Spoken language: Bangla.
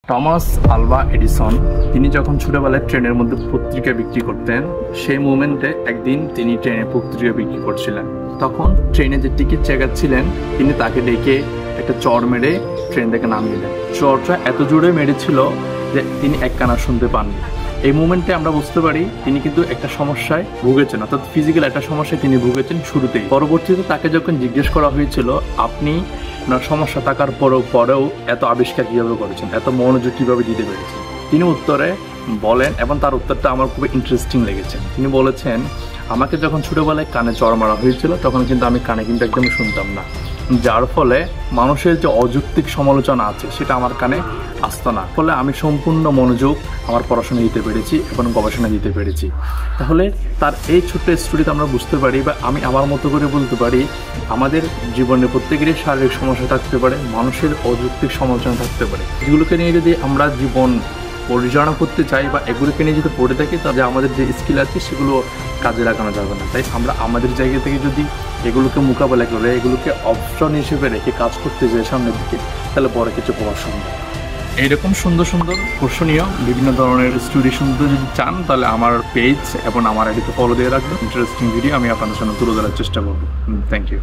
টমাস আলভা এডিসন তিনি যখন ছোটবেলায় ট্রেনের মধ্যে পত্রিকা বিক্রি করতেন, সেই মুমেন্টে একদিন তিনি ট্রেনে পত্রিকা বিক্রি করছিলেন। তখন ট্রেনে যে টিকিট চেকার ছিলেন তিনি তাকে ডেকে একটা চড় মেরে ট্রেন থেকে নামিয়ে দেন। চড়টা এত জোরে মেরেছিল যে তিনি এক কানা শুনতে পাননি। এই মুমেন্টে আমরা বুঝতে পারি তিনি কিন্তু একটা সমস্যায় ভুগেছেন, অর্থাৎ ফিজিক্যাল একটা সমস্যায় তিনি ভুগেছেন শুরুতেই। পরবর্তীতে তাকে যখন জিজ্ঞেস করা হয়েছিল আপনি আপনার সমস্যা থাকার পরেও এত আবিষ্কার কীভাবে করেছেন, এত মনোযোগ কীভাবে দিতে পেরেছেন, তিনি উত্তরে বলেন, এবং তার উত্তরটা আমার খুবই ইন্টারেস্টিং লেগেছে। তিনি বলেছেন, আমাকে যখন ছোটোবেলায় কানে চড় মারা হয়েছিল তখন কিন্তু আমি কানে কিন্তু একদমই শুনতাম না, যার ফলে মানুষের যে অযৌক্তিক সমালোচনা আছে সেটা আমার কানে আসতো না। ফলে আমি সম্পূর্ণ মনোযোগ আমার পড়াশোনা দিতে পেরেছি এবং গবেষণা দিতে পেরেছি। তাহলে তার এই ছোট্ট স্টোরিতে আমরা বুঝতে পারি, বা আমি আমার মতো করে বলতে পারি, আমাদের জীবনে প্রত্যেকেরই শারীরিক সমস্যা থাকতে পারে, মানুষের অযৌক্তিক সমালোচনা থাকতে পারে। এগুলোকে নিয়ে যদি আমরা জীবন পরিচালনা করতে চাই বা এগুলোকে নিয়ে যদি পড়ে থাকি, তাহলে আমাদের যে স্কিল আছে সেগুলো কাজে লাগানো যাবে না। তাই আমরা আমাদের জায়গা থেকে যদি এগুলোকে মোকাবেলা করে এগুলোকে অপশন হিসেবে রেখে কাজ করতে যাই সামনের দিকে, তাহলে বড় কিছু পাওয়া সম্ভব। এইরকম সুন্দর সুন্দর আকর্ষণীয় বিভিন্ন ধরনের স্টোরি শুনতে যদি চান, তাহলে আমার পেজ এবং আমার আইডিতে ফলো দিয়ে রাখবেন। ইন্টারেস্টিং ভিডিও আমি আপনাদের সামনে তুলে ধরার চেষ্টা করব। Thank you.